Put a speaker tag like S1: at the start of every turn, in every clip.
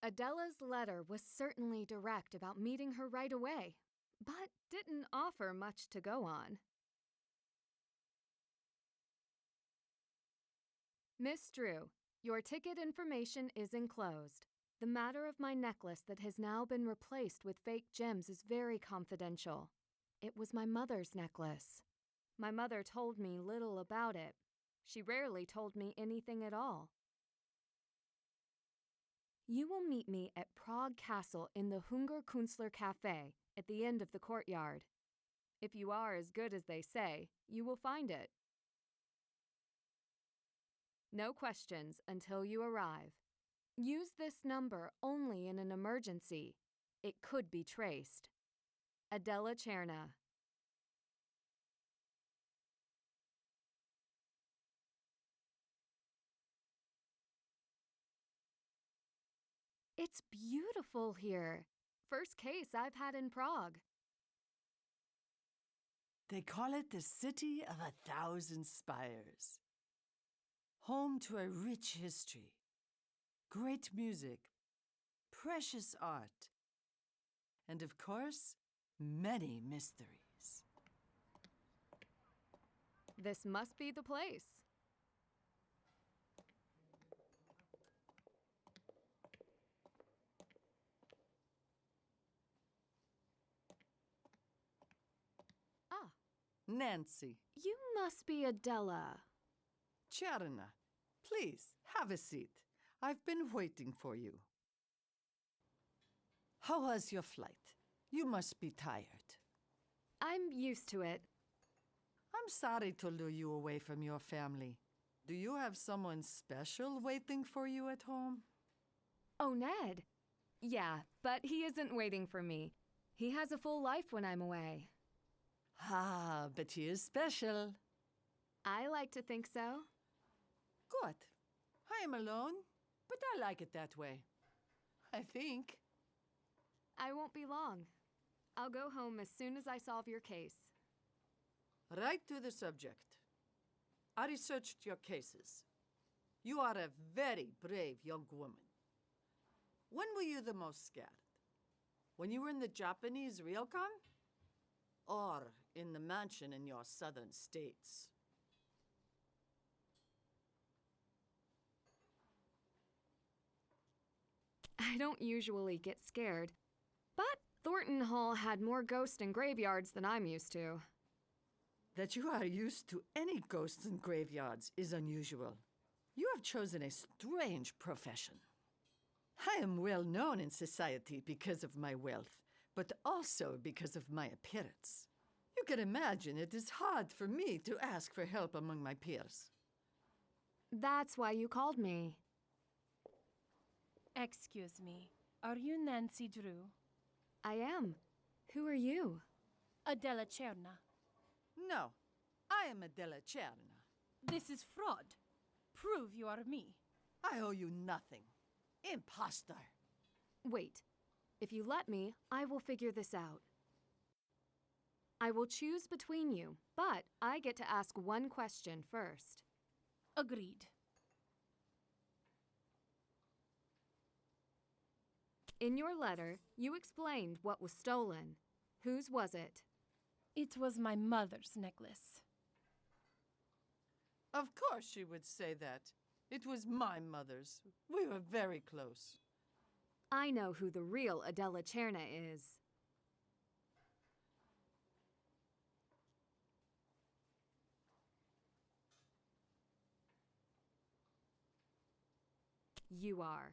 S1: Adela's letter was certainly direct about meeting her right away, but didn't offer much to go on. Miss Drew, your ticket information is enclosed. The matter of my necklace that has now been replaced with fake gems is very confidential. It was my mother's necklace. My mother told me little about it. She rarely told me anything at all. You will meet me at Prague Castle in the Hungerkünstler Café at the end of the courtyard. If you are as good as they say, you will find it. No questions until you arrive. Use this number only in an emergency. It could be traced. Adela Cherna. It's beautiful here. First case I've had in Prague.
S2: They call it the City of 1,000 Spires. Home to a rich history, great music, precious art, and of course, many mysteries.
S1: This must be the place. Ah.
S2: Nancy.
S1: You must be Adela.
S2: Cherna, please, have a seat. I've been waiting for you. How was your flight? You must be tired.
S1: I'm used to it.
S2: I'm sorry to lure you away from your family. Do you have someone special waiting for you at home?
S1: Oh, Ned. Yeah, but he isn't waiting for me. He has a full life when I'm away.
S2: Ah, but he is special.
S1: I like to think so.
S2: Good. I am alone, but I like it that way. I think.
S1: I won't be long. I'll go home as soon as I solve your case.
S2: Right to the subject. I researched your cases. You are a very brave young woman. When were you the most scared? When you were in the Japanese ryokan? Or in the mansion in your southern states?
S1: I don't usually get scared, but Thornton Hall had more ghosts and graveyards than I'm used to.
S2: That you are used to any ghosts and graveyards is unusual. You have chosen a strange profession. I am well known in society because of my wealth, but also because of my appearance. You can imagine it is hard for me to ask for help among my peers.
S1: That's why you called me.
S3: Excuse me, are you Nancy Drew?
S1: I am. Who are you?
S3: Adela Cherna.
S2: No, I am Adela Cherna.
S3: This is fraud. Prove you are me.
S2: I owe you nothing. Imposter.
S1: Wait. If you let me, I will figure this out. I will choose between you, but I get to ask one question first.
S3: Agreed.
S1: In your letter, you explained what was stolen. Whose was it?
S3: It was my mother's necklace.
S2: Of course she would say that. It was my mother's. We were very close.
S1: I know who the real Adela Cherna is. You are.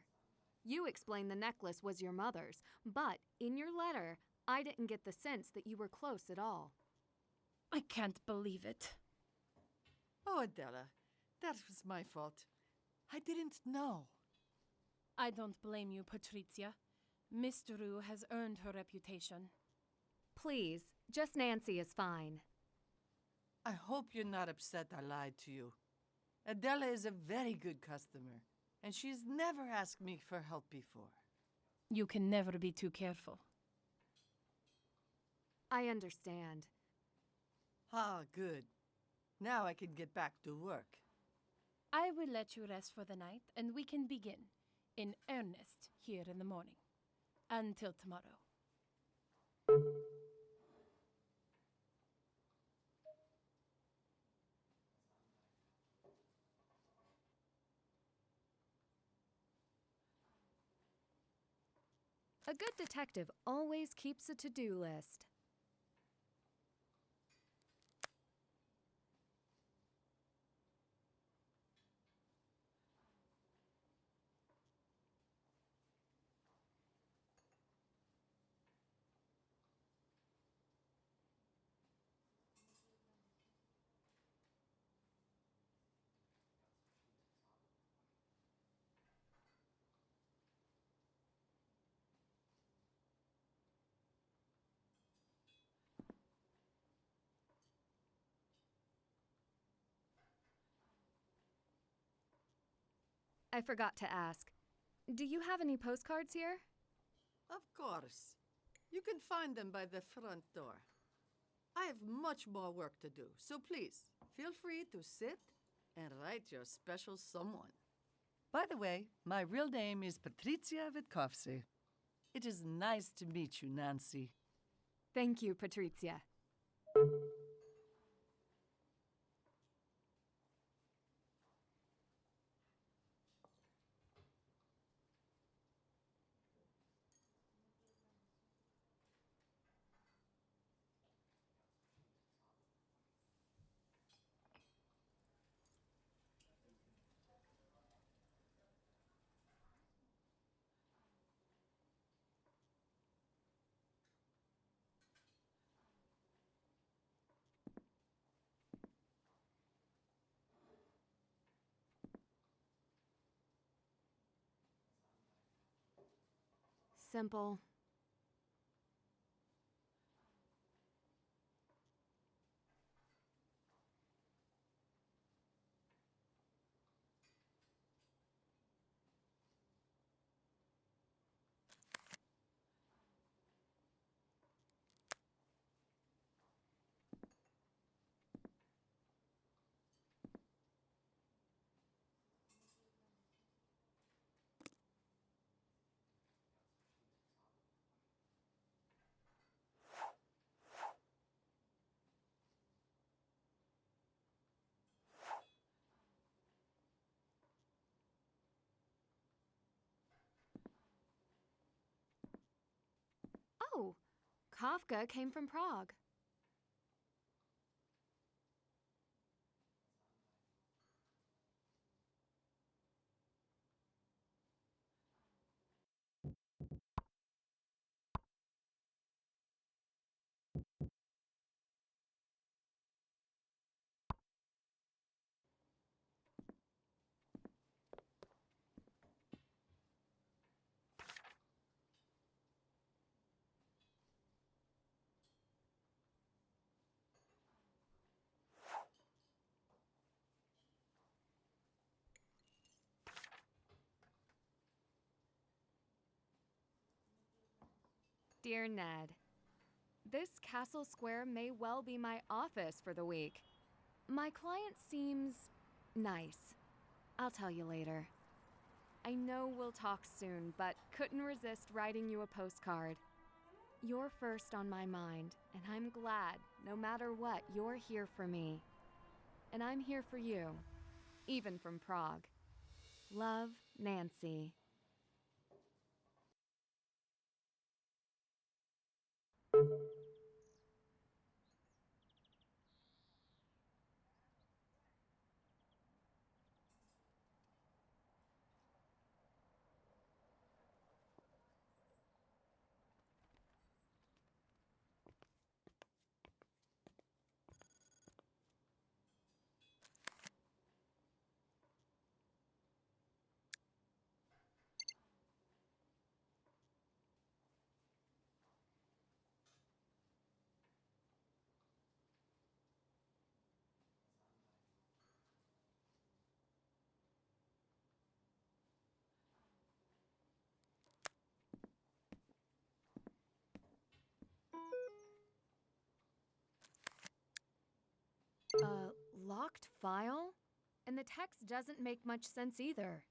S1: You explained the necklace was your mother's, but in your letter, I didn't get the sense that you were close at all.
S3: I can't believe it.
S2: Oh, Adela, that was my fault. I didn't know.
S3: I don't blame you, Patricia. Miss Drew has earned her reputation.
S1: Please, just Nancy is fine.
S2: I hope you're not upset I lied to you. Adela is a very good customer, and she's never asked me for help before.
S3: You can never be too careful.
S1: I understand.
S2: Ah, good. Now I can get back to work.
S3: I will let you rest for the night, and we can begin. in earnest here in the morning. Until tomorrow.
S1: A good detective always keeps a to-do list. I forgot to ask. Do you have any postcards here?
S2: Of course. You can find them by the front door. I have much more work to do, so please, feel free to sit and write your special someone. By the way, my real name is Patricia Witkowski. It is nice to meet you, Nancy.
S1: Thank you, Patricia. Simple. Oh, Kafka came from Prague. Dear Ned, this Castle Square may well be my office for the week. My client seems nice. I'll tell you later. I know we'll talk soon, but couldn't resist writing you a postcard. You're first on my mind, and I'm glad, no matter what, you're here for me. And I'm here for you, even from Prague. Love, Nancy. A locked file? And the text doesn't make much sense either.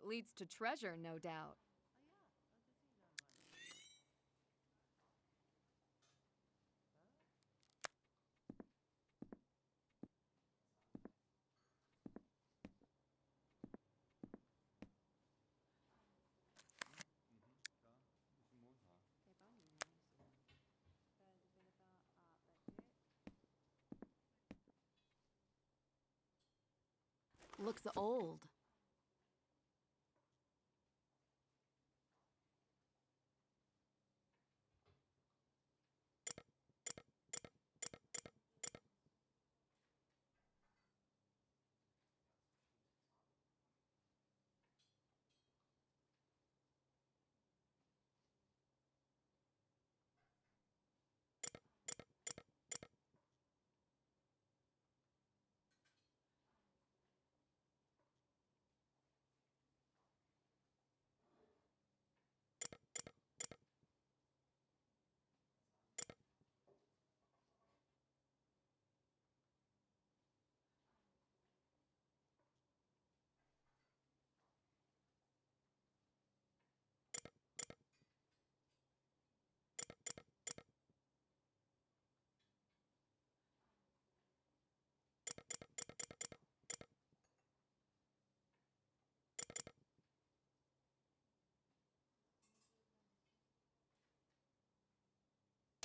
S1: It leads to treasure, no doubt. Looks old.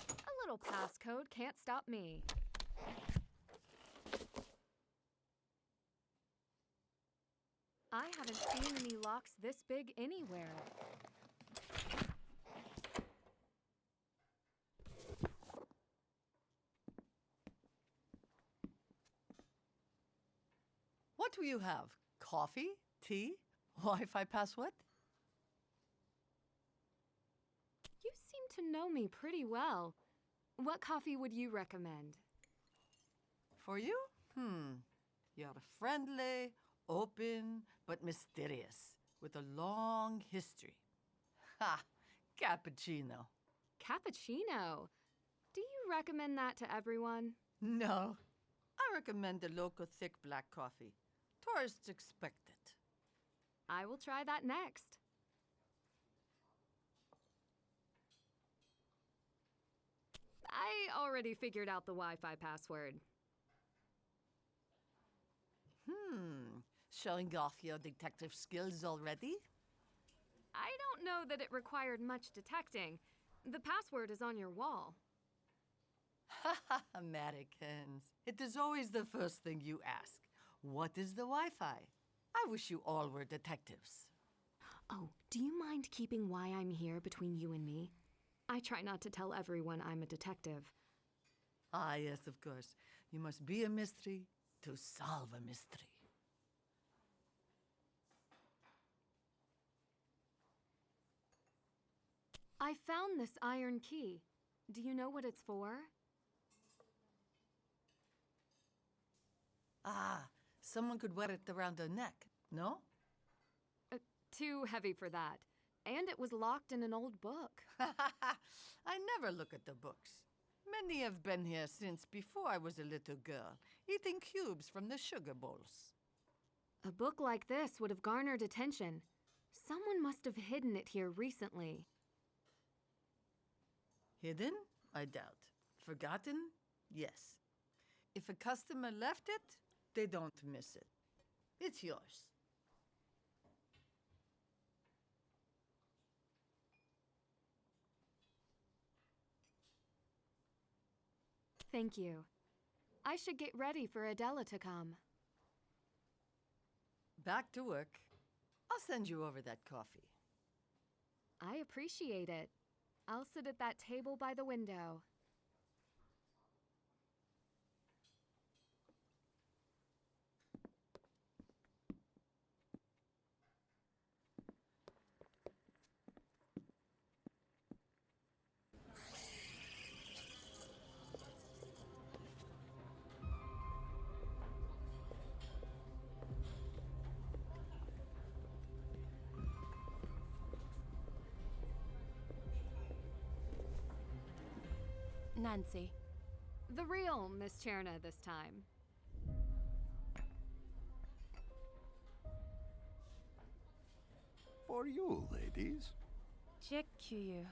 S1: A little passcode can't stop me. I haven't seen any locks this big anywhere.
S2: What do you have? Coffee? Tea? Wi-Fi password?
S1: You seem to know me pretty well. What coffee would you recommend?
S2: For you? You're friendly, open, but mysterious, with a long history. Ha! Cappuccino.
S1: Cappuccino. Do you recommend that to everyone?
S2: No. I recommend the local thick black coffee. Tourists expect it.
S1: I will try that next. I already figured out the Wi-Fi password.
S2: Showing off your detective skills already?
S1: I don't know that it required much detecting. The password is on your wall.
S2: Americans. It is always the first thing you ask. What is the Wi-Fi? I wish you all were detectives.
S1: Oh, do you mind keeping why I'm here between you and me? I try not to tell everyone I'm a detective.
S2: Ah, yes, of course. You must be a mystery to solve a mystery.
S1: I found this iron key. Do you know what it's for?
S2: Ah, someone could wear it around their neck, no?
S1: Too heavy for that. And it was locked in an old book.
S2: I never look at the books. Many have been here since before I was a little girl, eating cubes from the sugar bowls.
S1: A book like this would have garnered attention. Someone must have hidden it here recently.
S2: Hidden? I doubt. Forgotten? Yes. If a customer left it, they don't miss it. It's yours.
S1: Thank you. I should get ready for Adela to come.
S2: Back to work. I'll send you over that coffee.
S1: I appreciate it. I'll sit at that table by the window.
S3: Nancy.
S1: The real Miss Cherna this time.
S4: For you, ladies.
S3: Dziękuję.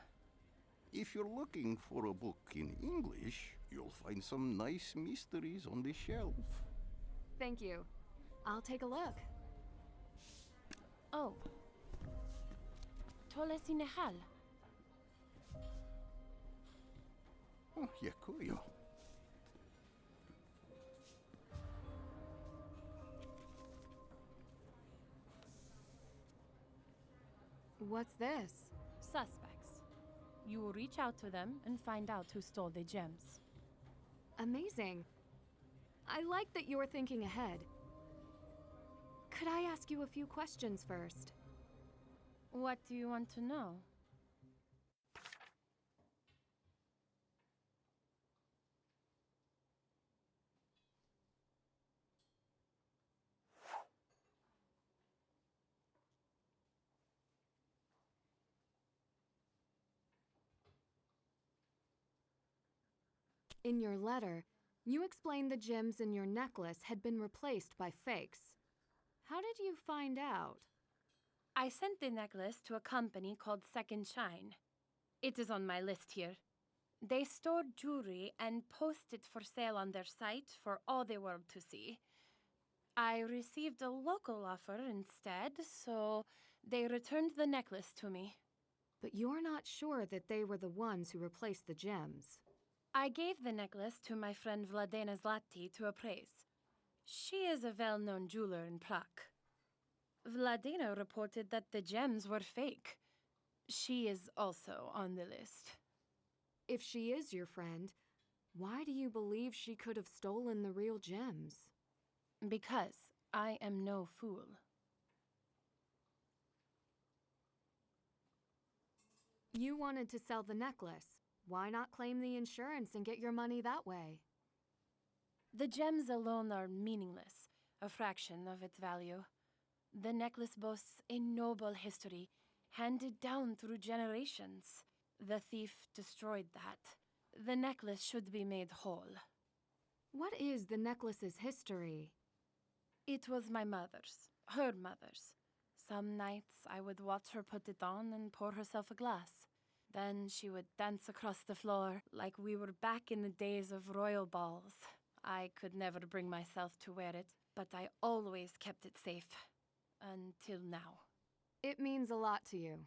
S4: If you're looking for a book in English, you'll find some nice mysteries on the shelf.
S1: Thank you. I'll take a look.
S3: Oh. Tole sinehal.
S4: Oh, dziękuję.
S1: What's this?
S3: Suspects. You will reach out to them and find out who stole the gems.
S1: Amazing. I like that you're thinking ahead. Could I ask you a few questions first?
S3: What do you want to know?
S1: In your letter, you explained the gems in your necklace had been replaced by fakes. How did you find out?
S3: I sent the necklace to a company called Second Shine. It is on my list here. They stored jewelry and post it for sale on their site for all the world to see. I received a local offer instead, so they returned the necklace to me.
S1: But you're not sure that they were the ones who replaced the gems.
S3: I gave the necklace to my friend Vladena Zlati to appraise. She is a well-known jeweler in Prague. Vladena reported that the gems were fake. She is also on the list.
S1: If she is your friend, why do you believe she could have stolen the real gems?
S3: Because I am no fool.
S1: You wanted to sell the necklace. Why not claim the insurance and get your money that way?
S3: The gems alone are meaningless, a fraction of its value. The necklace boasts a noble history, handed down through generations. The thief destroyed that. The necklace should be made whole.
S1: What is the necklace's history?
S3: It was my mother's, her mother's. Some nights I would watch her put it on and pour herself a glass. Then she would dance across the floor like we were back in the days of royal balls. I could never bring myself to wear it, but I always kept it safe. Until now.
S1: It means a lot to you.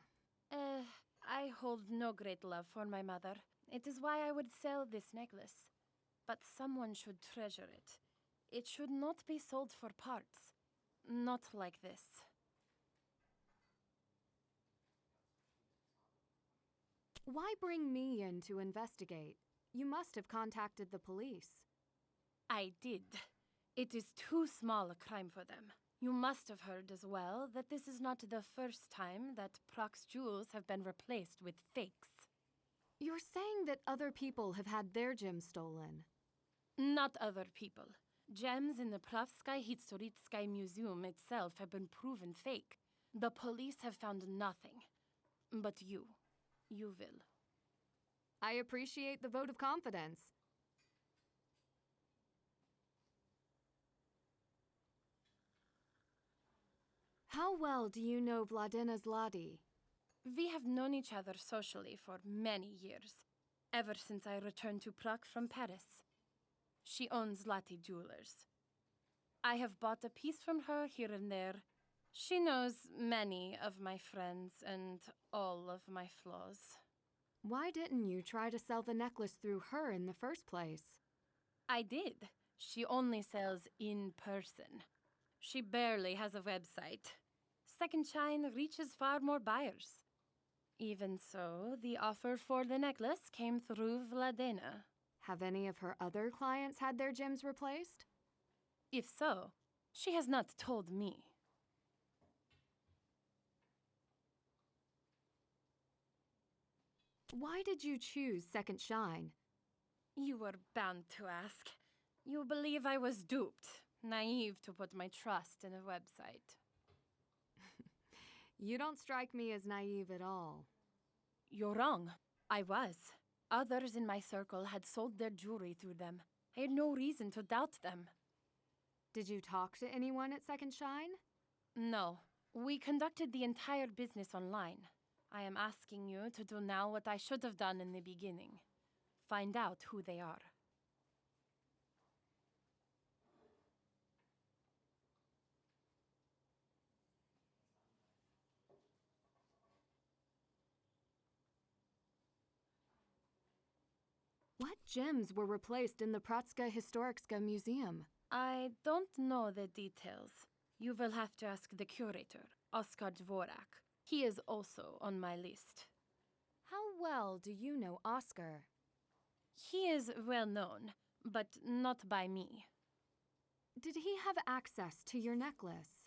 S3: I hold no great love for my mother. It is why I would sell this necklace. But someone should treasure it. It should not be sold for parts. Not like this.
S1: Why bring me in to investigate? You must have contacted the police.
S3: I did. It is too small a crime for them. You must have heard as well that this is not the first time that Prague's jewels have been replaced with fakes.
S1: You're saying that other people have had their gems stolen.
S3: Not other people. Gems in the Pravskaya Historitskaya Museum itself have been proven fake. The police have found nothing. But you will.
S1: I appreciate the vote of confidence. How well do you know Vladena Zlati?
S3: We have known each other socially for many years, ever since I returned to Prague from Paris. She owns Zlati Jewelers. I have bought a piece from her here and there. She knows many of my friends and all of my flaws.
S1: Why didn't you try to sell the necklace through her in the first place?
S3: I did. She only sells in person. She barely has a website. Second Shine reaches far more buyers. Even so, the offer for the necklace came through Vladena.
S1: Have any of her other clients had their gems replaced?
S3: If so, she has not told me.
S1: Why did you choose Second Shine?
S3: You were bound to ask. You believe I was duped, naive to put my trust in a website.
S1: You don't strike me as naive at all.
S3: You're wrong. I was. Others in my circle had sold their jewelry through them. I had no reason to doubt them.
S1: Did you talk to anyone at Second Shine?
S3: No. We conducted the entire business online. I am asking you to do now what I should have done in the beginning. Find out who they are.
S1: What gems were replaced in the Prague Historicka Museum?
S3: I don't know the details. You will have to ask the curator, Oskar Dvorak. He is also on my list.
S1: How well do you know Oscar?
S3: He is well known, but not by me.
S1: Did he have access to your necklace?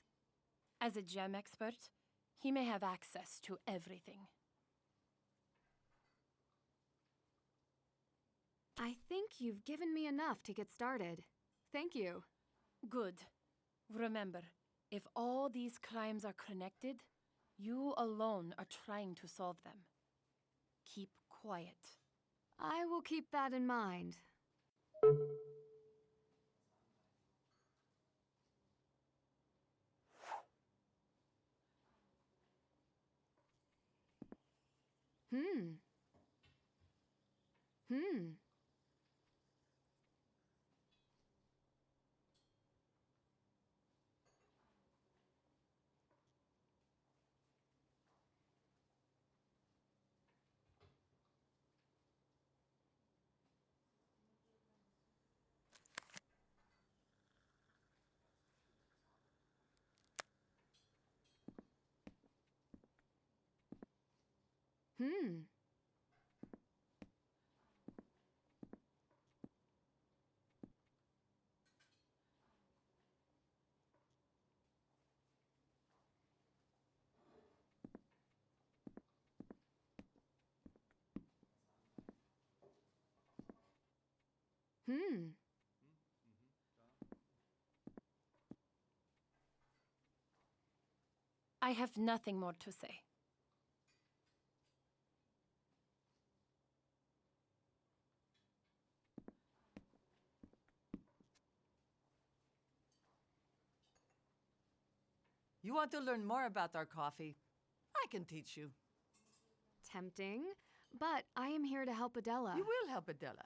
S3: As a gem expert, he may have access to everything.
S1: I think you've given me enough to get started. Thank you.
S3: Good. Remember, if all these crimes are connected, you alone are trying to solve them. Keep quiet.
S1: I will keep that in mind. Hmm.
S3: I have nothing more to say.
S2: You want to learn more about our coffee? I can teach you.
S1: Tempting, but I am here to help Adela.
S2: You will help Adela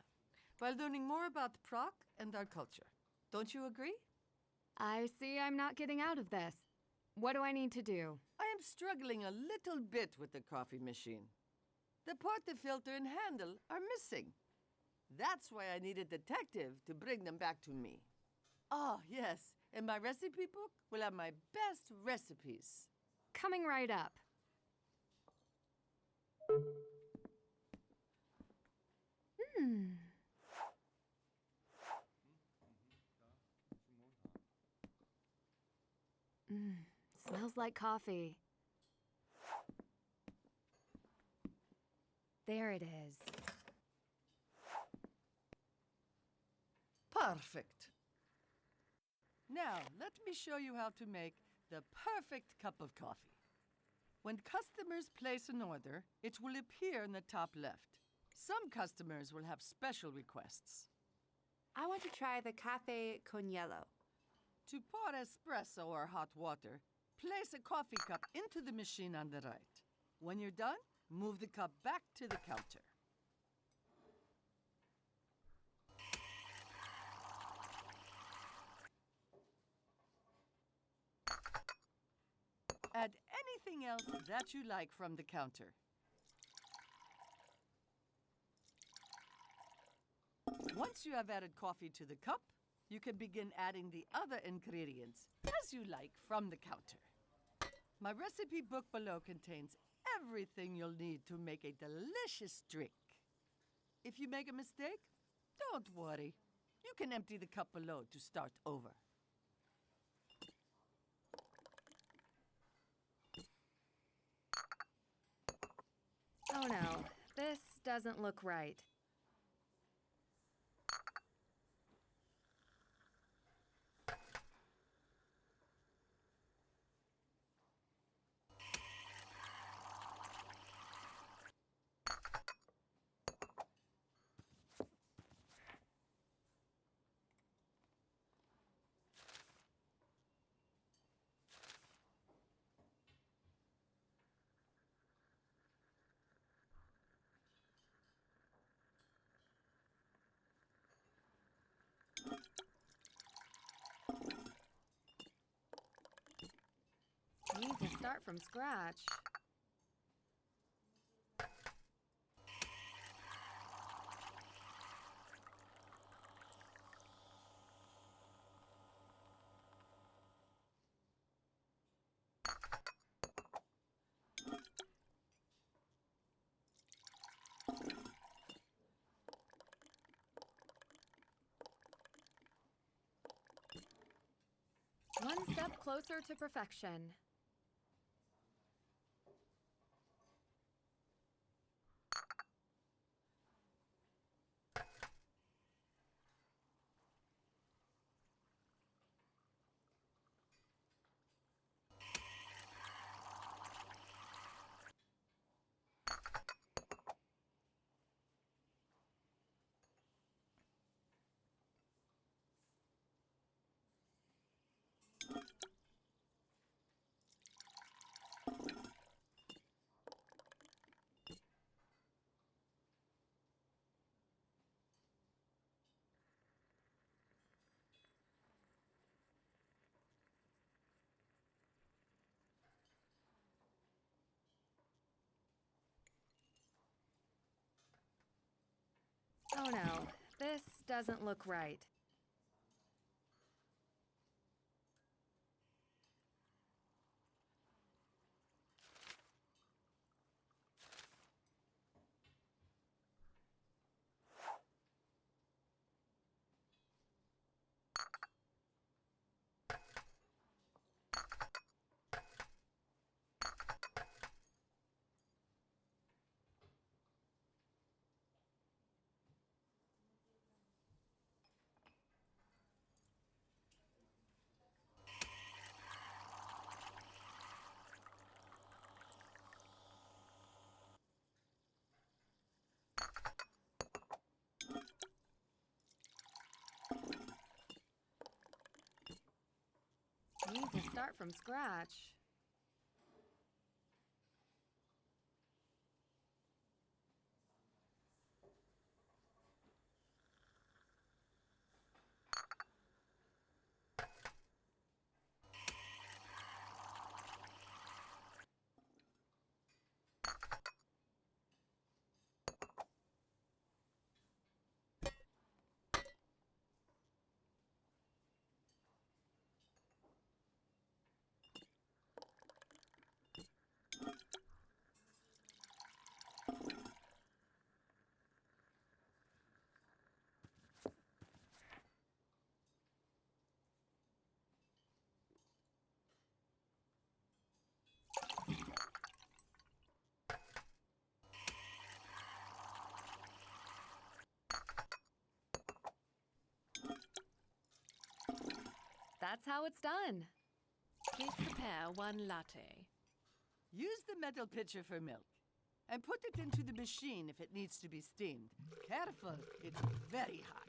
S2: by learning more about Prague and our culture. Don't you agree?
S1: I see I'm not getting out of this. What do I need to do?
S2: I am struggling a little bit with the coffee machine. The part, the filter, and handle are missing. That's why I need a detective to bring them back to me. Oh, yes, and my recipe book will have my best recipes.
S1: Coming right up. Smells like coffee. There it is.
S2: Perfect. Now, let me show you how to make the perfect cup of coffee. When customers place an order, it will appear in the top left. Some customers will have special requests.
S5: I want to try the cafe con hielo.
S2: To pour espresso or hot water, place a coffee cup into the machine on the right. When you're done, move the cup back to the counter. Add anything else that you like from the counter. Once you have added coffee to the cup, you can begin adding the other ingredients as you like from the counter. My recipe book below contains everything you'll need to make a delicious drink. If you make a mistake, don't worry. You can empty the cup below to start over.
S1: Oh no, this doesn't look right. start from scratch. One step closer to perfection. Oh no, this doesn't look right. Need to start from scratch. That's how it's done.
S6: Please prepare one latte.
S2: Use the metal pitcher for milk. And put it into the machine if it needs to be steamed. Careful, it's very hot.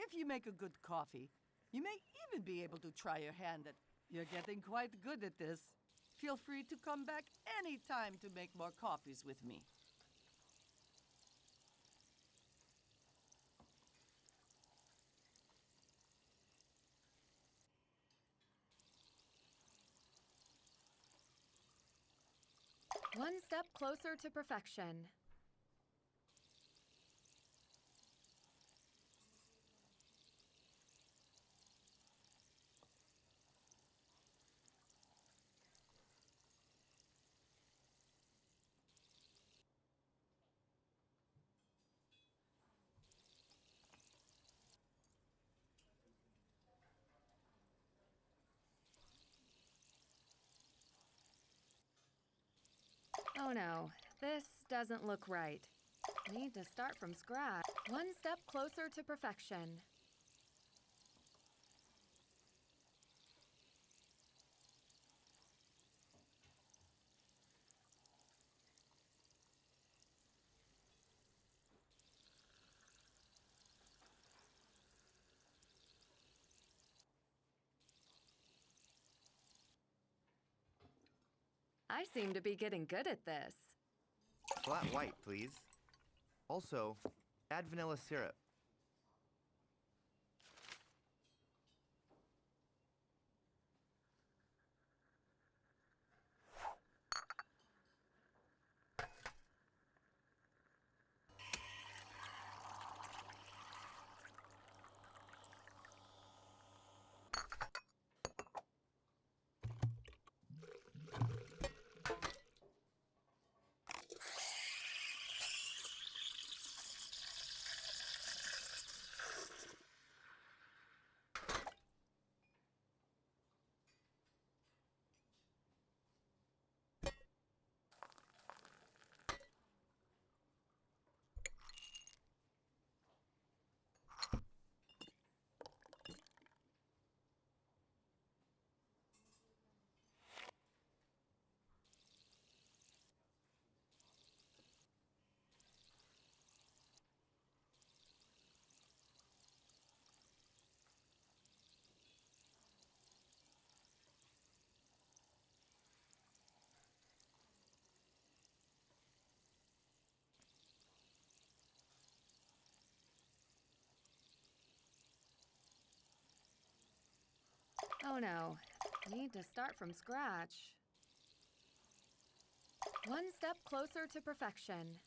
S2: If you make a good coffee, you may even be able to try your hand at. You're getting quite good at this. Feel free to come back any time to make more coffees with me.
S1: One step closer to perfection. Oh no, this doesn't look right. Need to start from scratch. One step closer to perfection. I seem to be getting good at this.
S7: Flat white, please. Also, add vanilla syrup.
S1: Oh no, need to start from scratch. One step closer to perfection.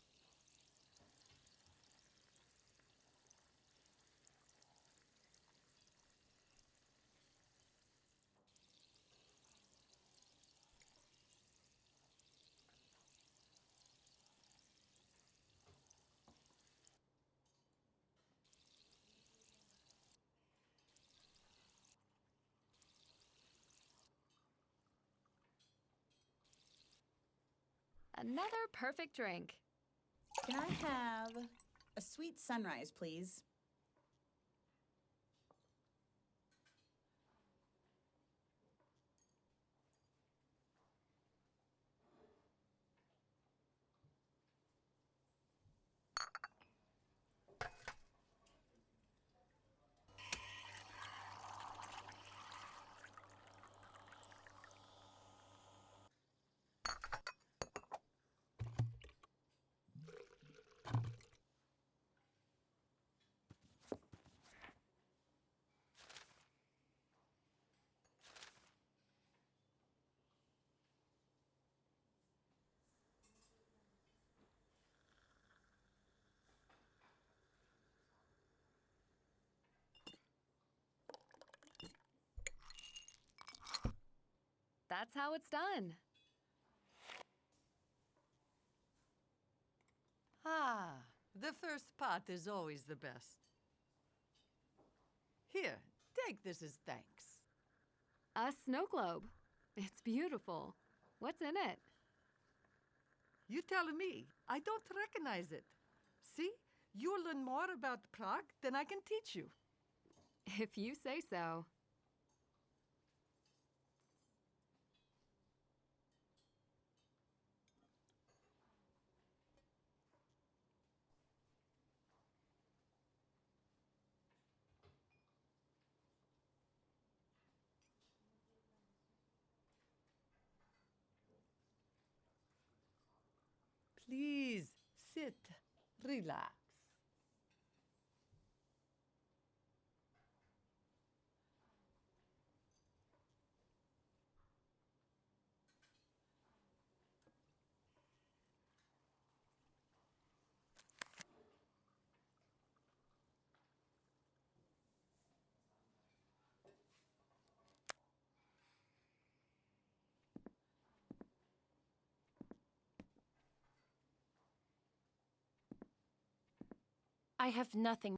S1: Another perfect drink.
S8: Can I have a sweet sunrise, please?
S1: That's how it's done.
S2: Ah, the first part is always the best. Here, take this as thanks.
S1: A snow globe. It's beautiful. What's in it?
S2: You tell me. I don't recognize it. See? You'll learn more about Prague than I can teach you.
S1: If you say so.
S2: Please, sit, relax.
S3: I have nothing.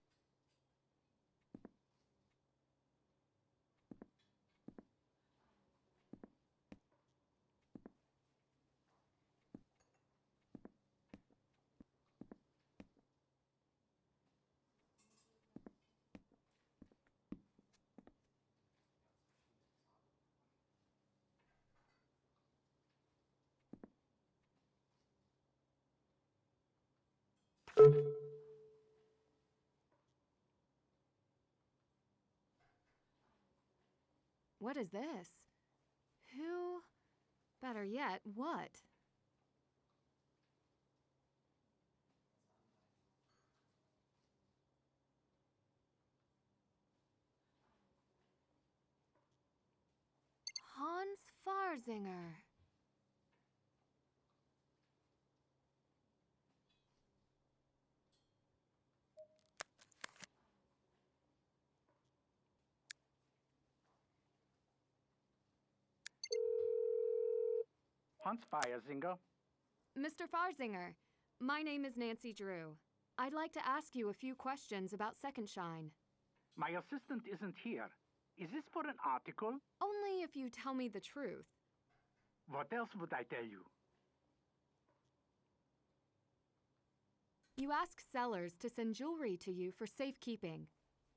S1: What is this? Who? Better yet, what? Hans Farzinger.
S9: Hans Feiersinger.
S1: Mr. Farzinger, my name is Nancy Drew. I'd like to ask you a few questions about Second Shine.
S9: My assistant isn't here. Is this for an article?
S1: Only if you tell me the truth.
S9: What else would I tell you?
S1: You ask sellers to send jewelry to you for safekeeping.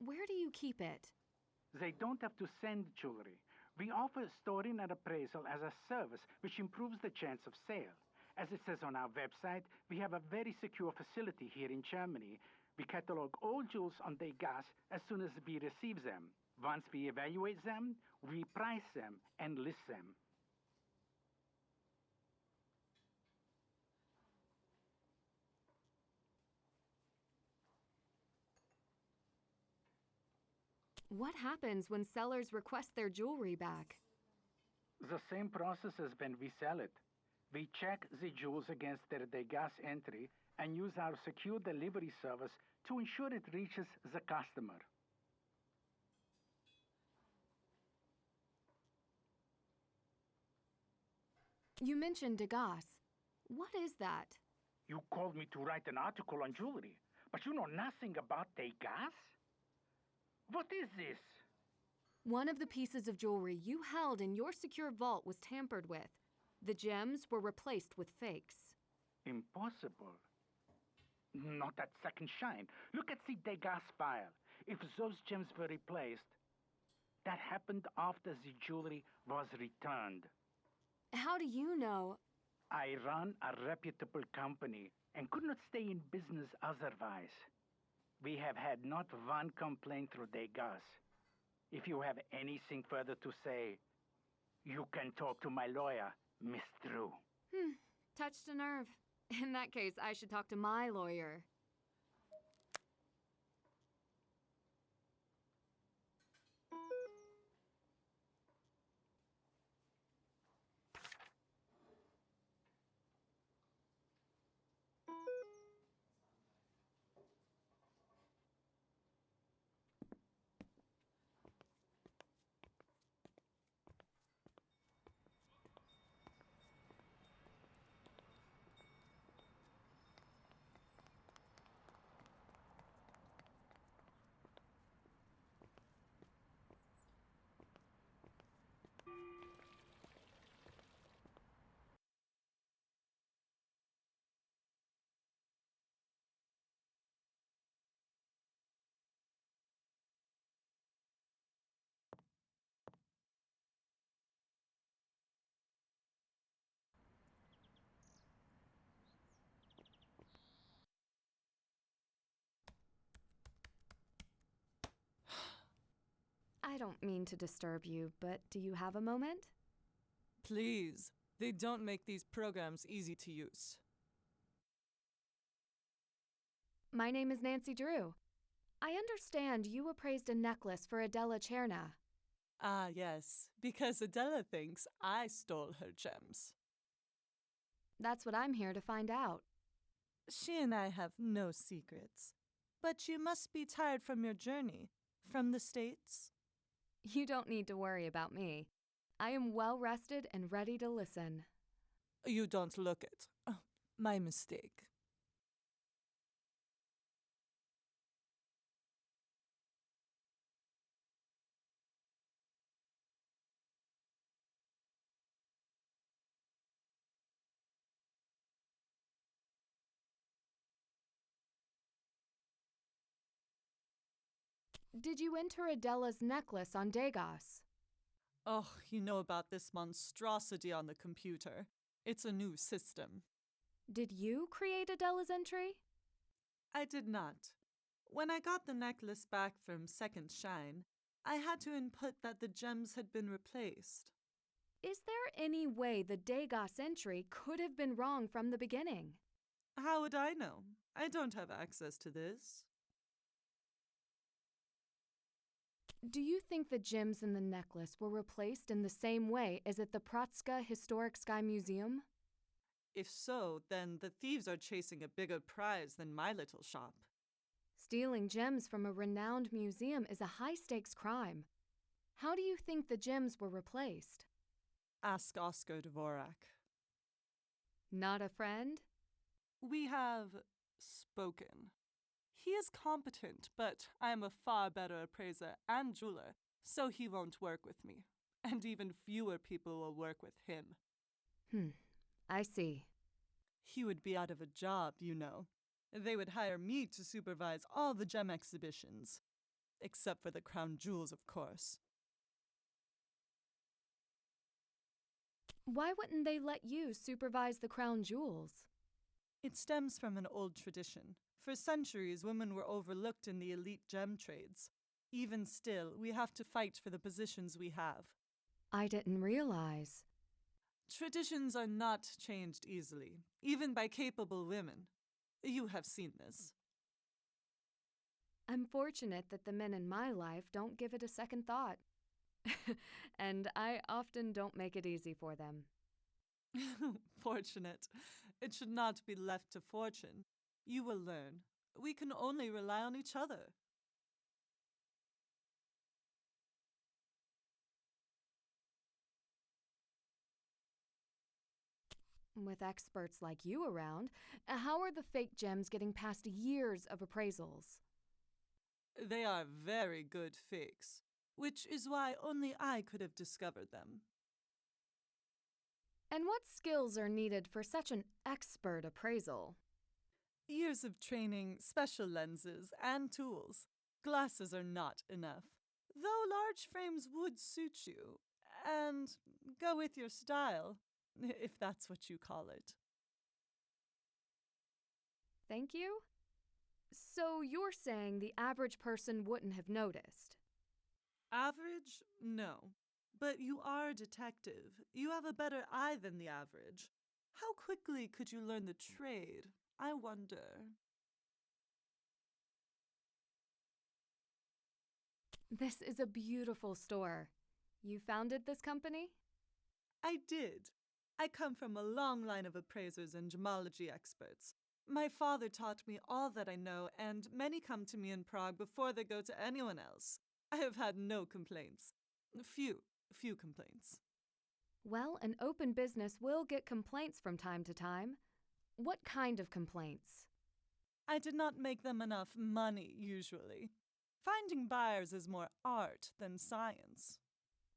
S1: Where do you keep it?
S9: They don't have to send jewelry. We offer storing and appraisal as a service which improves the chance of sale. As it says on our website, we have a very secure facility here in Germany. We catalog all jewels on Degas as soon as we receive them. Once we evaluate them, we price them and list them.
S1: What happens when sellers request their jewelry back?
S9: The same process as when we sell it. We check the jewels against their Degas entry and use our secure delivery service to ensure it reaches the customer.
S1: You mentioned Degas. What is that?
S9: You called me to write an article on jewelry, but you know nothing about Degas? What is this?
S1: One of the pieces of jewelry you held in your secure vault was tampered with. The gems were replaced with fakes.
S9: Impossible. Not at Second Shine. Look at the Degas file. If those gems were replaced, that happened after the jewelry was returned.
S1: How do you know?
S9: I run a reputable company and could not stay in business otherwise. We have had not one complaint through Degas. If you have anything further to say, you can talk to my lawyer, Miss Drew.
S1: Touched a nerve. In that case, I should talk to my lawyer. I don't mean to disturb you, but do you have a moment?
S10: Please, they don't make these programs easy to use.
S1: My name is Nancy Drew. I understand you appraised a necklace for Adela Cherna.
S10: Ah, yes, because Adela thinks I stole her gems.
S1: That's what I'm here to find out.
S10: She and I have no secrets. But you must be tired from your journey. From the States?
S1: You don't need to worry about me. I am well rested and ready to listen.
S10: You don't look it. Oh, my mistake.
S1: Did you enter Adela's necklace on Degas?
S10: Oh, you know about this monstrosity on the computer. It's a new system.
S1: Did you create Adela's entry?
S10: I did not. When I got the necklace back from Second Shine, I had to input that the gems had been replaced.
S1: Is there any way the Degas entry could have been wrong from the beginning?
S10: How would I know? I don't have access to this.
S1: Do you think the gems in the necklace were replaced in the same way as at the Prague Historic Sky Museum?
S10: If so, then the thieves are chasing a bigger prize than my little shop.
S1: Stealing gems from a renowned museum is a high-stakes crime. How do you think the gems were replaced?
S10: Ask Oscar Dvorak.
S1: Not a friend?
S10: We have spoken. He is competent, but I am a far better appraiser and jeweler, so he won't work with me. And even fewer people will work with him.
S1: I see.
S10: He would be out of a job, you know. They would hire me to supervise all the gem exhibitions. Except for the crown jewels, of course.
S1: Why wouldn't they let you supervise the crown jewels?
S10: It stems from an old tradition. For centuries, women were overlooked in the elite gem trades. Even still, we have to fight for the positions we have.
S1: I didn't realize.
S10: Traditions are not changed easily, even by capable women. You have seen this.
S1: I'm fortunate that the men in my life don't give it a second thought. And I often don't make it easy for them.
S10: Fortunate. It should not be left to fortune. You will learn. We can only rely on each other.
S1: With experts like you around, how are the fake gems getting past years of appraisals?
S10: They are very good fakes, which is why only I could have discovered them.
S1: And what skills are needed for such an expert appraisal?
S10: Years of training, special lenses, and tools. Glasses are not enough, though large frames would suit you, and go with your style, if that's what you call it.
S1: Thank you? So you're saying the average person wouldn't have noticed?
S10: Average? No. But you are a detective. You have a better eye than the average. How quickly could you learn the trade? I wonder.
S1: This is a beautiful store. You founded this company?
S10: I did. I come from a long line of appraisers and gemology experts. My father taught me all that I know, and many come to me in Prague before they go to anyone else. I have had no complaints. Few complaints.
S1: Well, an open business will get complaints from time to time. What kind of complaints?
S10: I did not make them enough money, usually. Finding buyers is more art than science.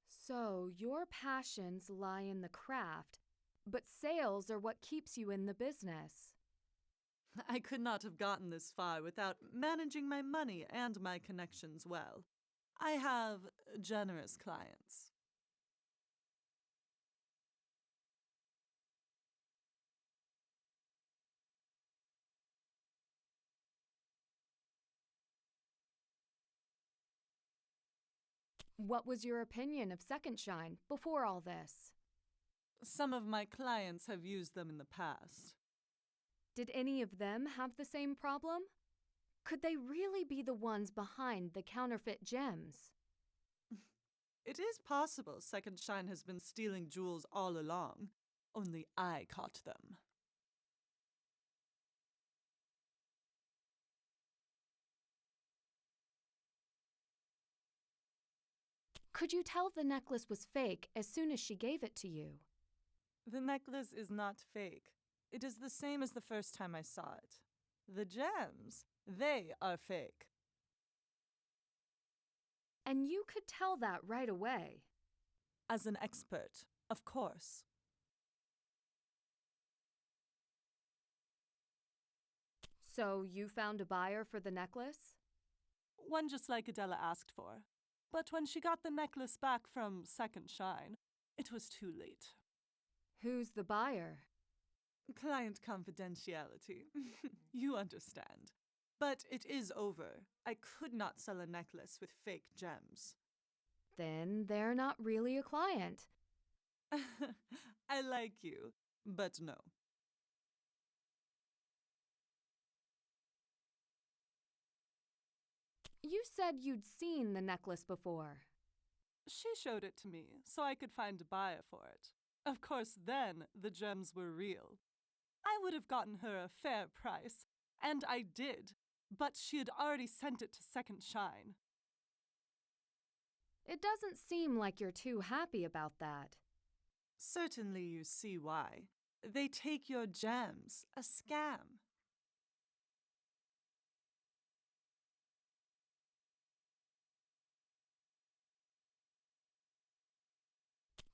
S1: So, your passions lie in the craft, but sales are what keeps you in the business.
S10: I could not have gotten this far without managing my money and my connections well. I have generous clients.
S1: What was your opinion of Second Shine before all this?
S10: Some of my clients have used them in the past.
S1: Did any of them have the same problem? Could they really be the ones behind the counterfeit gems?
S10: It is possible Second Shine has been stealing jewels all along. Only I caught them.
S1: Could you tell the necklace was fake as soon as she gave it to you?
S10: The necklace is not fake. It is the same as the first time I saw it. The gems, they are fake.
S1: And you could tell that right away.
S10: As an expert, of course.
S1: So you found a buyer for the necklace?
S10: One just like Adela asked for. But when she got the necklace back from Second Shine, it was too late.
S1: Who's the buyer?
S10: Client confidentiality. You understand. But it is over. I could not sell a necklace with fake gems.
S1: Then they're not really a client.
S10: I like you, but no.
S1: You said you'd seen the necklace before.
S10: She showed it to me so I could find a buyer for it. Of course, then the gems were real. I would have gotten her a fair price, and I did, but she had already sent it to Second Shine.
S1: It doesn't seem like you're too happy about that.
S10: Certainly you see why. They take your gems, a scam.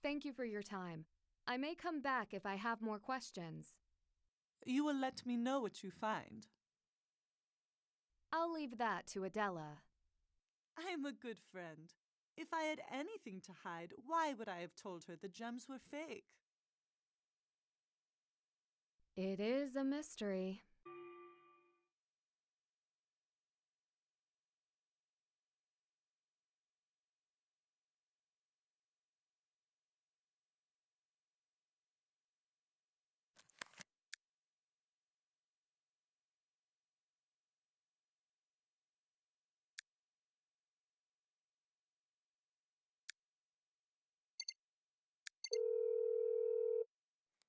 S1: Thank you for your time. I may come back if I have more questions.
S10: You will let me know what you find.
S1: I'll leave that to Adela.
S10: I'm a good friend. If I had anything to hide, why would I have told her the gems were fake?
S1: It is a mystery.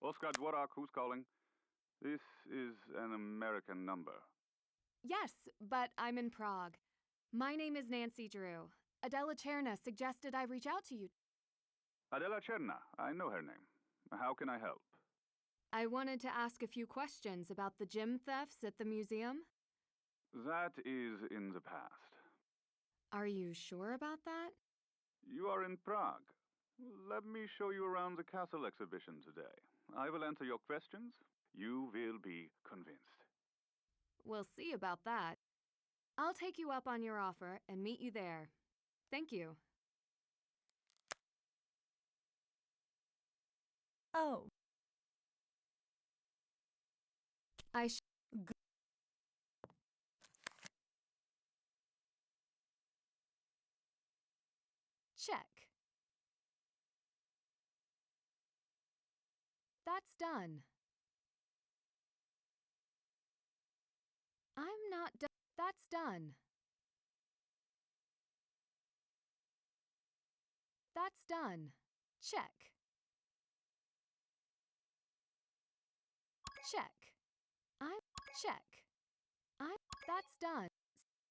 S11: Oscar Dworak, who's calling? This is an American number.
S1: Yes, but I'm in Prague. My name is Nancy Drew. Adela Cherna suggested I reach out to you.
S11: Adela Cherna, I know her name. How can I help?
S1: I wanted to ask a few questions about the gem thefts at the museum.
S11: That is in the past.
S1: Are you sure about that?
S11: You are in Prague. Let me show you around the castle exhibition today. I will answer your questions. You will be convinced.
S1: We'll see about that. I'll take you up on your offer and meet you there. Thank you.
S10: Oh.
S1: Check. That's done. I'm not done. That's done. That's done. Check. Check. That's done.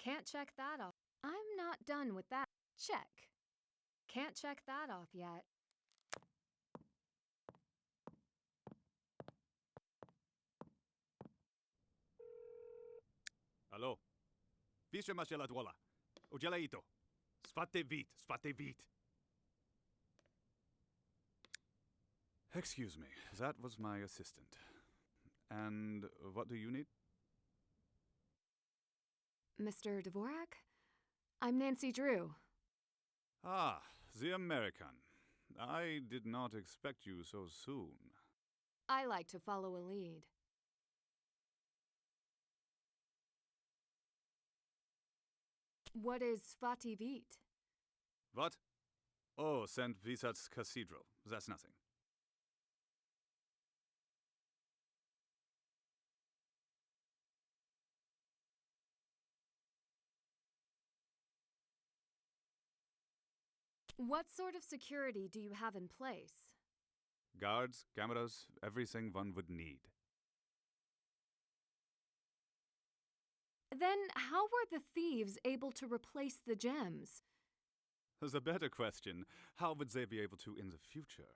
S1: Can't check that off. I'm not done with that. Check. Can't check that off yet.
S12: Allo? Pisze macie ladwola. Udzielaj to. Swate vit. Excuse me, that was my assistant. And what do you need?
S1: Mr. Dvorak? I'm Nancy Drew.
S12: Ah, the American. I did not expect you so soon.
S1: I like to follow a lead. What is Svati Vit?
S12: What? Oh, St. Visat's Cathedral. That's nothing.
S1: What sort of security do you have in place?
S12: Guards, cameras, everything one would need.
S1: Then how were the thieves able to replace the gems?
S12: The better question, how would they be able to in the future?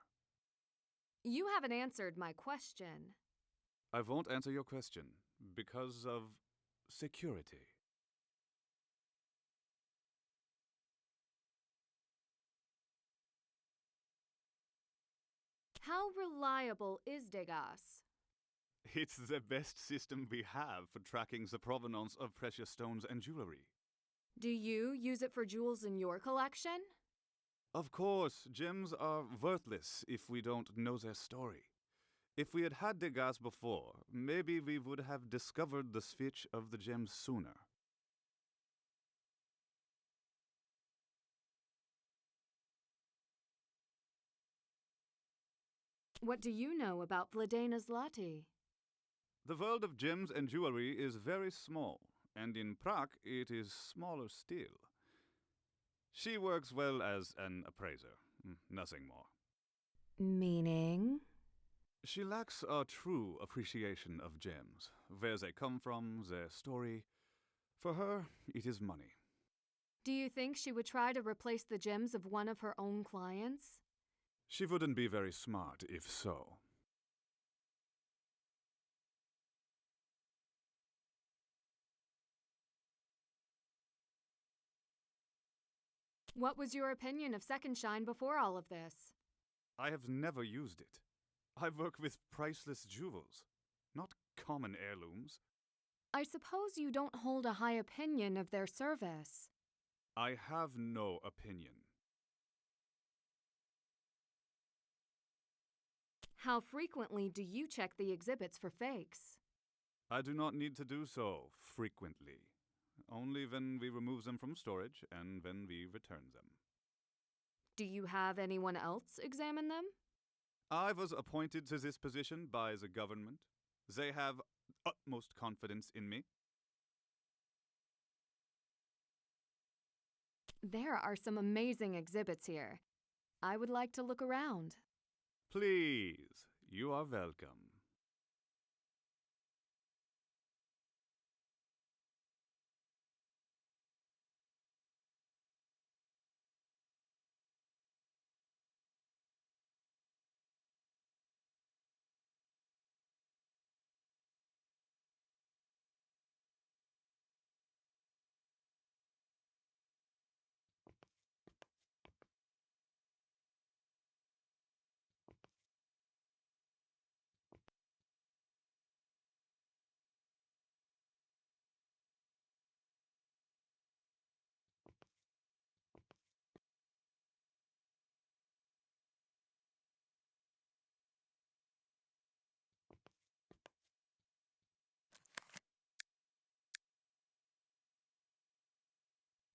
S1: You haven't answered my question.
S12: I won't answer your question because of security.
S1: How reliable is Degas?
S12: It's the best system we have for tracking the provenance of precious stones and jewelry.
S1: Do you use it for jewels in your collection?
S12: Of course, gems are worthless if we don't know their story. If we had had the gas before, maybe we would have discovered the switch of the gems sooner.
S1: What do you know about Vladena Zlati?
S12: The world of gems and jewelry is very small, and in Prague it is smaller still. She works well as an appraiser, nothing more.
S1: Meaning?
S12: She lacks a true appreciation of gems, where they come from, their story. For her, it is money.
S1: Do you think she would try to replace the gems of one of her own clients?
S12: She wouldn't be very smart if so.
S1: What was your opinion of Second Shine before all of this?
S12: I have never used it. I work with priceless jewels, not common heirlooms.
S1: I suppose you don't hold a high opinion of their service.
S12: I have no opinion.
S1: How frequently do you check the exhibits for fakes?
S12: I do not need to do so frequently. Only when we remove them from storage and when we return them.
S1: Do you have anyone else examine them?
S12: I was appointed to this position by the government. They have utmost confidence in me.
S1: There are some amazing exhibits here. I would like to look around.
S12: Please, you are welcome.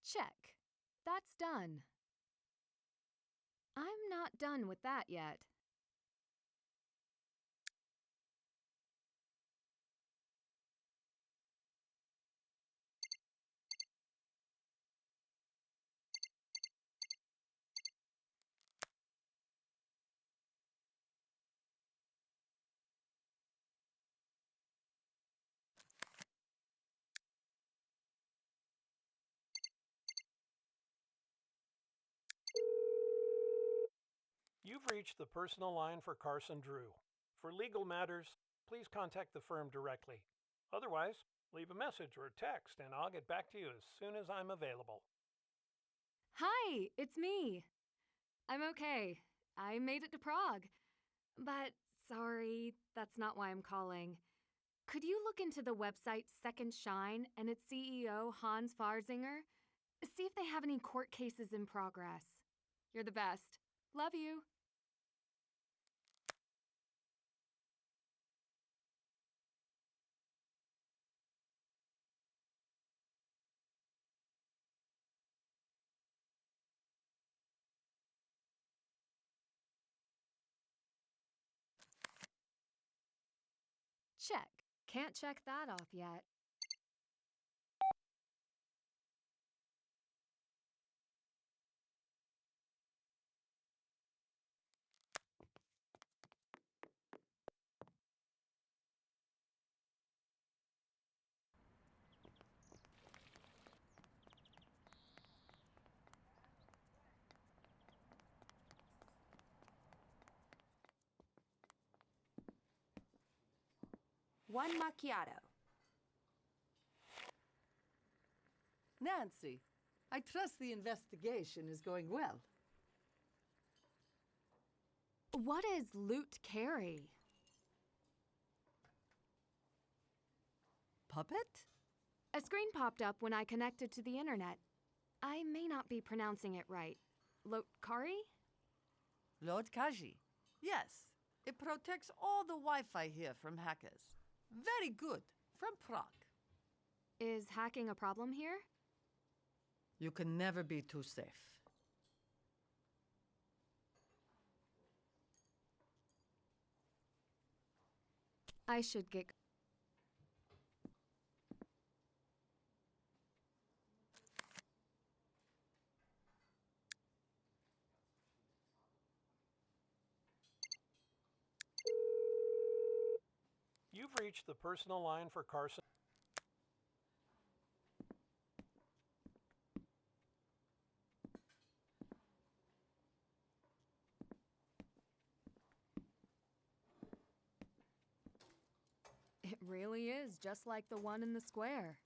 S1: Check. That's done. I'm not done with that yet.
S13: You've reached the personal line for Carson Drew. For legal matters, please contact the firm directly. Otherwise, leave a message or a text and I'll get back to you as soon as I'm available.
S1: Hi, it's me. I'm okay. I made it to Prague. But sorry, that's not why I'm calling. Could you look into the website Second Shine and its CEO, Hans Farzinger? See if they have any court cases in progress. You're the best. Love you. Check. Can't check that off yet.
S5: One macchiato.
S2: Nancy, I trust the investigation is going well.
S1: What is loot carry?
S2: Puppet?
S1: A screen popped up when I connected to the internet. I may not be pronouncing it right. Lotkari?
S2: Lord Kaji. Yes. It protects all the Wi-Fi here from hackers. Very good. From Prague.
S1: Is hacking a problem here?
S2: You can never be too safe.
S1: I should get...
S13: You've reached the personal line for Carson.
S1: It really is just like the one in the square.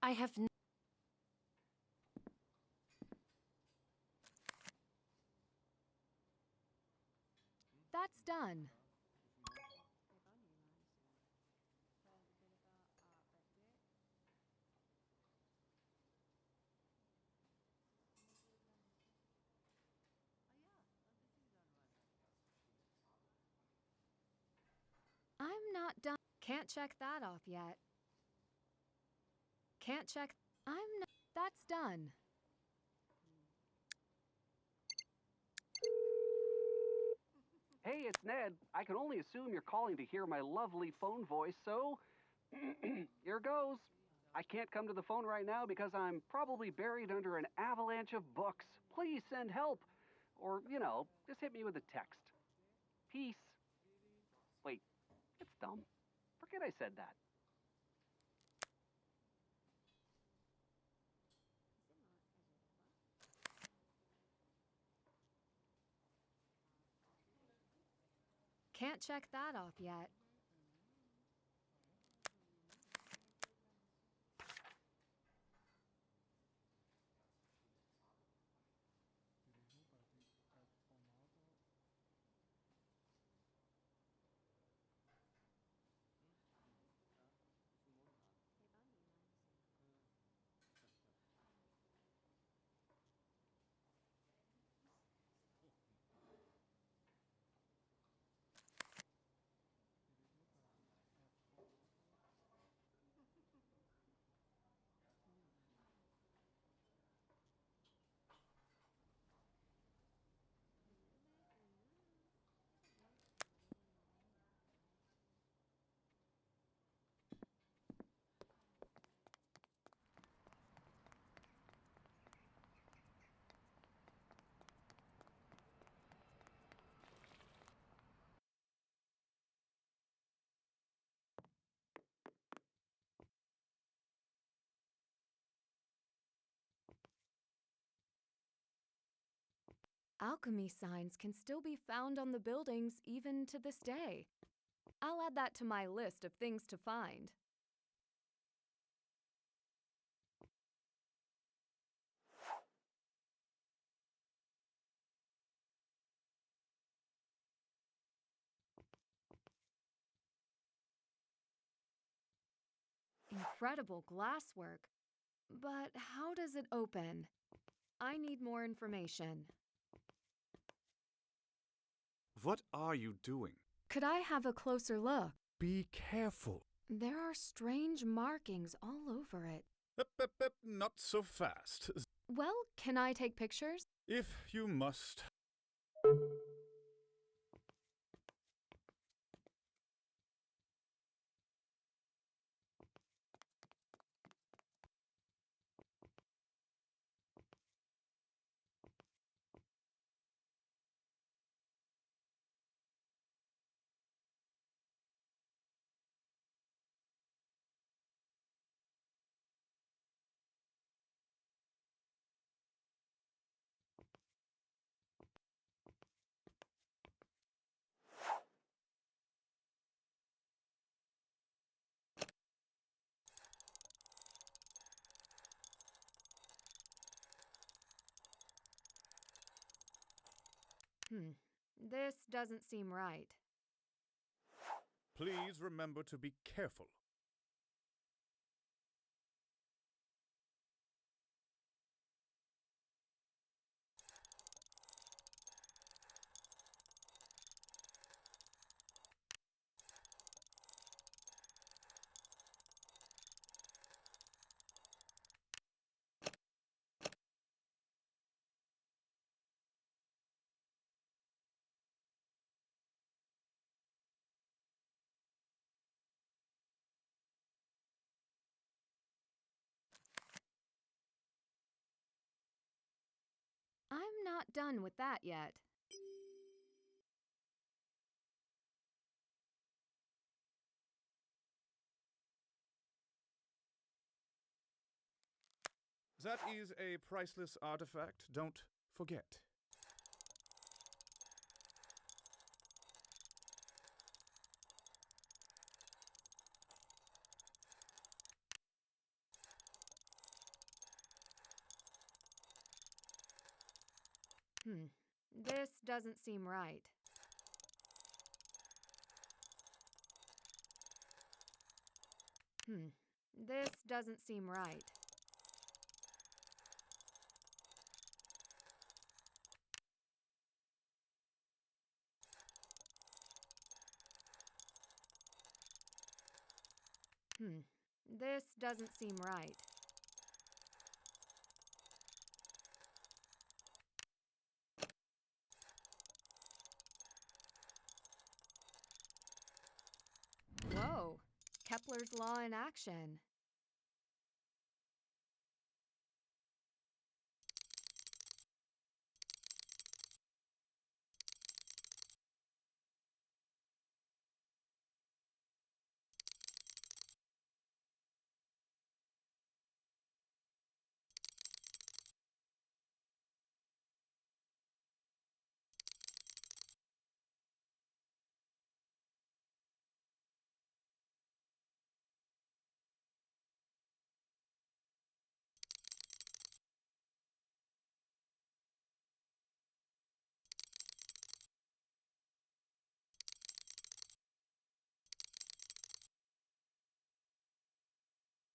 S3: I have
S1: That's done. I'm not done. Can't check that off yet. Can't check. I'm not. That's done.
S14: Hey, it's Ned. I can only assume you're calling to hear my lovely phone voice, so here goes. I can't come to the phone right now because I'm probably buried under an avalanche of books. Please send help. Or, just hit me with a text. Peace. Wait, it's dumb. Forget I said that.
S1: Can't check that off yet. Alchemy signs can still be found on the buildings even to this day. I'll add that to my list of things to find. Incredible glasswork. But how does it open? I need more information.
S12: What are you doing?
S1: Could I have a closer look?
S12: Be careful.
S1: There are strange markings all over it.
S12: Not so fast.
S1: Well, can I take pictures?
S12: If you must.
S1: This doesn't seem right.
S12: Please remember to be careful.
S1: not done with that yet.
S12: That is a priceless artifact, don't forget.
S1: This doesn't seem right. This doesn't seem right. This doesn't seem right. Whoa, Kepler's law in action.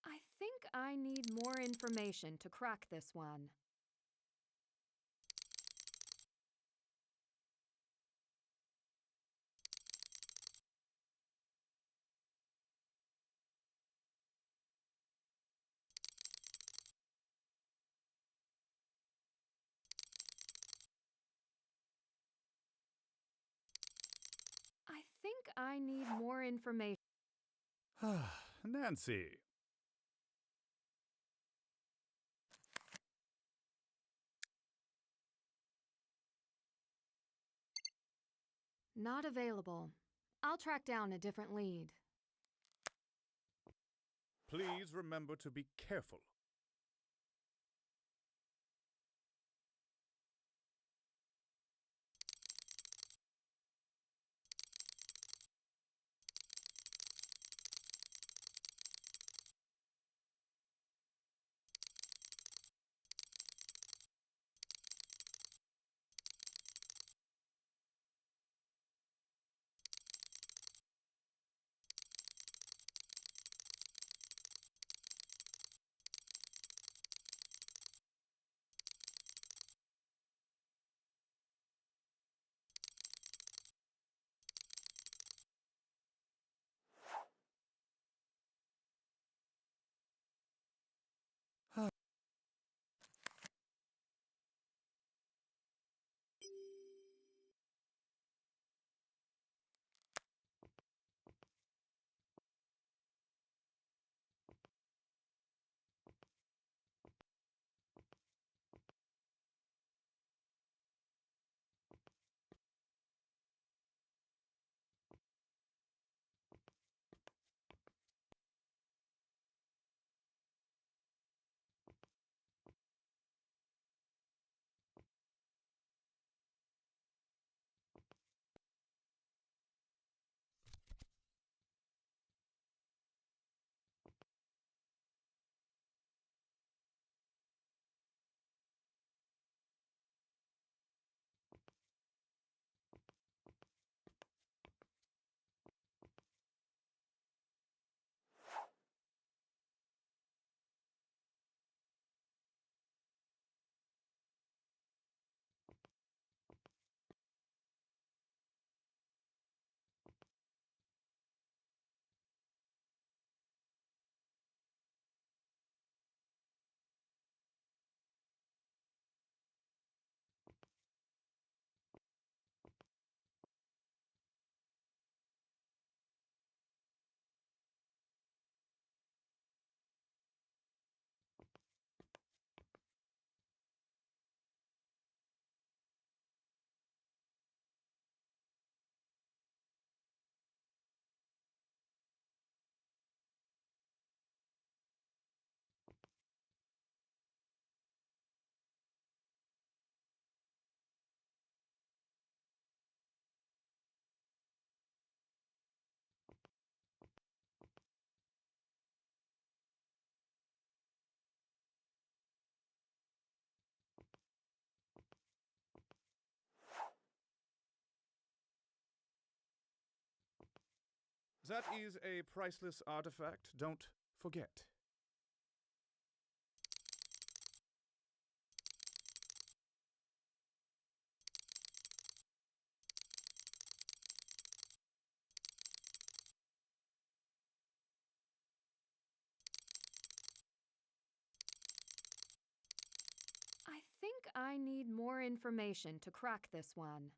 S1: I think I need more information to crack this one. I think I need more information.
S12: Nancy.
S1: Not available. I'll track down a different lead.
S12: Please remember to be careful. That is a priceless artifact. Don't forget.
S1: I think I need more information to crack this one.